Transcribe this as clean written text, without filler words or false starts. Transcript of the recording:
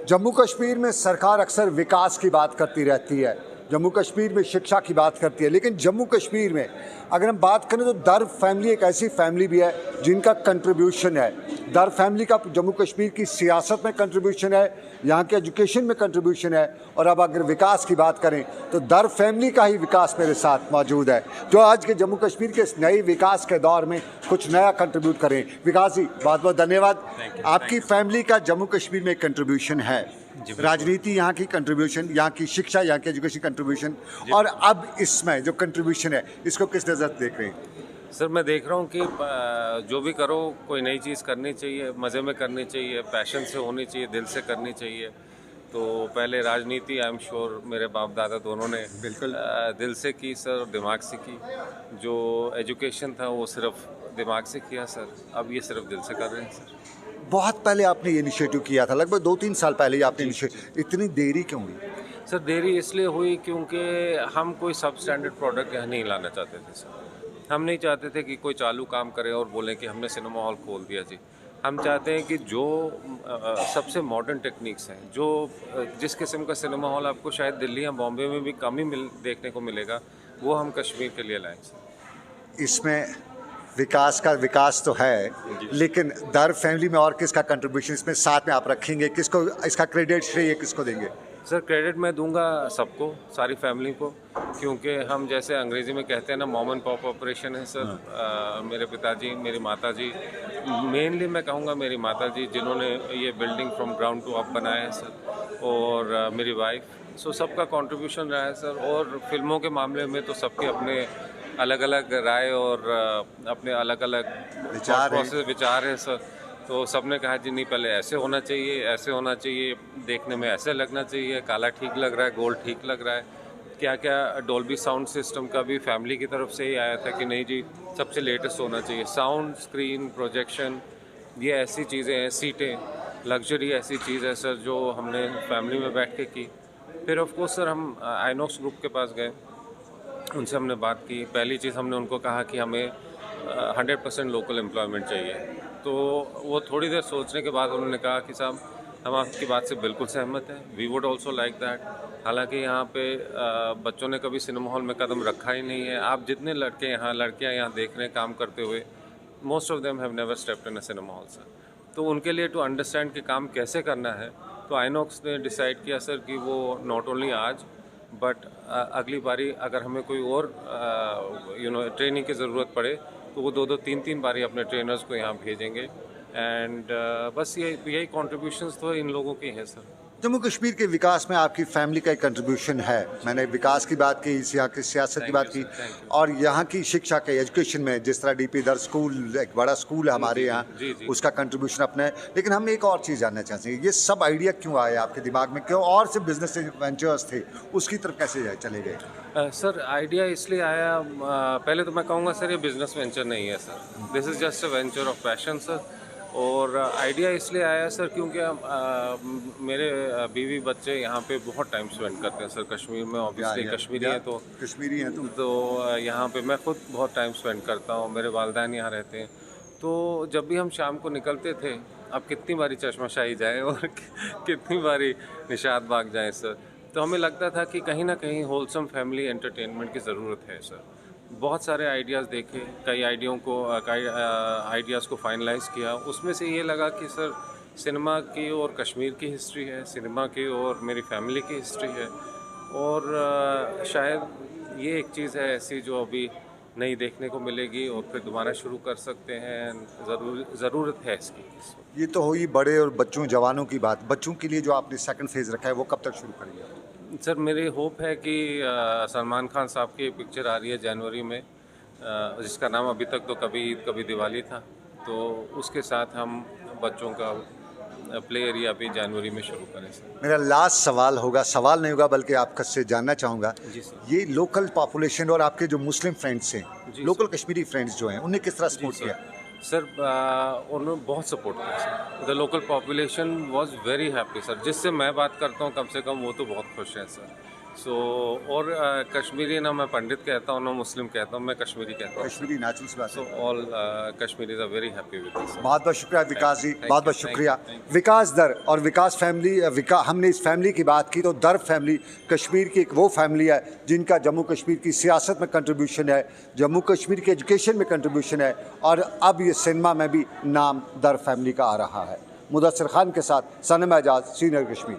जम्मू कश्मीर में सरकार अक्सर विकास की बात करती रहती है, जम्मू कश्मीर में शिक्षा की बात करती है, लेकिन जम्मू कश्मीर में अगर हम बात करें तो दर फैमिली एक ऐसी फैमिली भी है जिनका कंट्रीब्यूशन है। दर फैमिली का जम्मू कश्मीर की सियासत में कंट्रीब्यूशन है, यहाँ के एजुकेशन में कंट्रीब्यूशन है, और अब अगर विकास की बात करें तो दर फैमिली का ही विकास मेरे साथ मौजूद है, जो आज के जम्मू कश्मीर के इस नए विकास के दौर में कुछ नया कंट्रीब्यूट करें। विकास जी, बहुत बहुत धन्यवाद। आपकी फैमिली का जम्मू कश्मीर में कंट्रीब्यूशन है, राजनीति यहाँ की कंट्रीब्यूशन, यहाँ की शिक्षा, यहाँ की एजुकेशन कंट्रीब्यूशन, और अब इसमें जो कंट्रीब्यूशन है इसको किस नज़र से देख रहे हैं? सर, मैं देख रहा हूँ कि जो भी करो कोई नई चीज़ करनी चाहिए, मज़े में करनी चाहिए, पैशन से होनी चाहिए, दिल से करनी चाहिए। तो पहले राजनीति आई एम श्योर मेरे बाप दादा दोनों ने बिल्कुल दिल से की सर, और दिमाग से की। जो एजुकेशन था वो सिर्फ दिमाग से किया सर, अब ये सिर्फ दिल से कर रहे हैं सर। बहुत पहले आपने ये इनिशिएटिव किया था, लगभग 2-3 साल पहले ही आपने इनिशिएटिव, इतनी देरी क्यों हुई? सर, देरी इसलिए हुई क्योंकि हम कोई सब स्टैंडर्ड प्रोडक्ट यहाँ नहीं लाना चाहते थे सर। हम नहीं चाहते थे कि कोई चालू काम करे और बोले कि हमने सिनेमा हॉल खोल दिया जी। हम चाहते हैं कि जो सबसे मॉडर्न टेक्निक्स हैं, जो जिस किस्म का सिनेमा हॉल आपको शायद दिल्ली या बॉम्बे में भी कम ही देखने को मिलेगा, वो हम कश्मीर के लिए लाएँ सर। इसमें विकास तो है, लेकिन दर फैमिली में और किसका कंट्रीब्यूशन इसमें साथ में आप रखेंगे? किसको इसका क्रेडिट, श्रेय किसको देंगे? सर, क्रेडिट मैं दूंगा सबको, सारी फैमिली को, क्योंकि हम जैसे अंग्रेज़ी में कहते हैं ना, मॉम एंड पॉप ऑपरेशन है सर। मेरे पिताजी, मेरी माताजी, मेनली मैं कहूँगा मेरी माताजी, जिन्होंने ये building from ground to up बनाया है सर, और मेरी वाइफ। सो सबका कंट्रीब्यूशन रहा है सर। और फिल्मों के मामले में तो सबके अपने अलग अलग राय और अपने अलग अलग विचार है सर। तो सबने कहा जी नहीं, पहले ऐसे होना चाहिए, ऐसे होना चाहिए, देखने में ऐसे लगना चाहिए, काला ठीक लग रहा है, गोल्ड ठीक लग रहा है, क्या क्या। डॉल्बी साउंड सिस्टम का भी फैमिली की तरफ से ही आया था कि नहीं जी, सबसे लेटेस्ट होना चाहिए। साउंड, स्क्रीन, प्रोजेक्शन, ये ऐसी चीज़ें हैं, सीटें, लग्जरी ऐसी चीज़ है सर जो हमने फैमिली में बैठ के की। फिर ऑफ कोर्स सर हम आइनॉक्स ग्रुप के पास गए, उनसे हमने बात की। पहली चीज़ हमने उनको कहा कि हमें 100% लोकल एम्प्लॉयमेंट चाहिए। तो वो थोड़ी देर सोचने के बाद उन्होंने कहा कि साहब, हम आपकी बात से बिल्कुल सहमत हैं, we would also like that. हालांकि यहाँ पे बच्चों ने कभी सिनेमा हॉल में कदम रखा ही नहीं है। आप जितने लड़कियाँ यहाँ देख रहे हैं काम करते हुए, most of them have never stepped in a cinema hall sir. तो उनके लिए टू अंडरस्टैंड कि काम कैसे करना है, तो आइनॉक्स ने डिसाइड किया सर कि वो नॉट ओनली आज बट अगली बारी अगर हमें कोई और ट्रेनिंग की ज़रूरत पड़े तो वो 2-2, 3-3 बारी अपने ट्रेनर्स को यहाँ भेजेंगे। एंड बस यही कॉन्ट्रीब्यूशंस तो इन लोगों के हैं सर। जम्मू कश्मीर के विकास में आपकी फैमिली का एक कंट्रीब्यूशन है। मैंने विकास की बात की, यहाँ की सियासत की बात की, और यहाँ की शिक्षा के एजुकेशन में जिस तरह डीपी दर स्कूल, एक बड़ा स्कूल है हमारे यहाँ, उसका कंट्रीब्यूशन अपना है। लेकिन हम एक और चीज़ जानना चाहते हैं, ये सब आइडिया क्यों आया आपके दिमाग में? क्यों और सिर्फ बिजनेस वेंचर्स थे, उसकी तरफ कैसे चले गए? सर, आइडिया इसलिए आया, पहले तो मैं कहूँगा सर ये बिज़नेस वेंचर नहीं है sir, this is just a venture of passion sir. और आइडिया इसलिए आया सर क्योंकि मेरे बीवी बच्चे यहाँ पे बहुत टाइम स्पेंड करते हैं सर कश्मीर में। ऑब्वियसली कश्मीरी हैं तो यहाँ पे मैं खुद बहुत टाइम स्पेंड करता हूँ, मेरे वालिदैन यहाँ रहते हैं। तो जब भी हम शाम को निकलते थे, अब कितनी बारी चश्माशाही जाए और कितनी बारी निशात बाग जाएँ सर, तो हमें लगता था कि कहीं ना कहीं होलसम फैमिली एंटरटेनमेंट की ज़रूरत है सर। बहुत सारे आइडियाज़ देखे, कई आइडियाज़ को फाइनलाइज़ किया। उसमें से ये लगा कि सर सिनेमा की और कश्मीर की हिस्ट्री है, सिनेमा की और मेरी फैमिली की हिस्ट्री है, और शायद ये एक चीज़ है ऐसी जो अभी नहीं देखने को मिलेगी और फिर दोबारा शुरू कर सकते हैं। ज़रूरत है इसकी। ये तो हुई बड़े और बच्चों, जवानों की बात। बच्चों के लिए जो आपने सेकंड फेज़ रखा है वो कब तक शुरू करेंगे? सर, मेरी होप है कि सलमान खान साहब की पिक्चर आ रही है जनवरी में, जिसका नाम अभी तक तो कभी ईद कभी दिवाली था, तो उसके साथ हम बच्चों का प्ले एरिया भी जनवरी में शुरू करें सर। मेरा लास्ट सवाल होगा, सवाल नहीं होगा बल्कि आपका से जानना चाहूँगा, ये लोकल पॉपुलेशन और आपके जो मुस्लिम फ्रेंड्स हैं, लोकल कश्मीरी फ्रेंड्स जो हैं, उन्हें किस तरह सपोर्ट किया? सर, उन्होंने बहुत सपोर्ट किया sir. The local population was very happy sir. जिससे मैं बात करता हूँ कम से कम वो तो बहुत खुश हैं सर। सो और कश्मीरी ना मैं पंडित कहता हूँ ना मुस्लिम कहता हूँ, मैं कश्मीरी कहता हूँ। कश्मीरी नेचुरल सी बात सो है। All Kashmiris are very happy with this. बहुत बहुत शुक्रिया विकास जी, Thank you, बहुत बहुत thank you, शुक्रिया। thank you। विकास दर और विकास फैमिली, हमने इस फैमिली की बात की तो दर फैमिली कश्मीर की एक वो फैमिली है जिनका जम्मू कश्मीर की सियासत में कंट्रीब्यूशन है, जम्मू कश्मीर के एजुकेशन में कंट्रीब्यूशन है, और अब ये सिनेमा में भी नाम दर फैमिली का आ रहा है। मुदस्सिर खान के साथ सनम एजाज, सीनियर कश्मीर।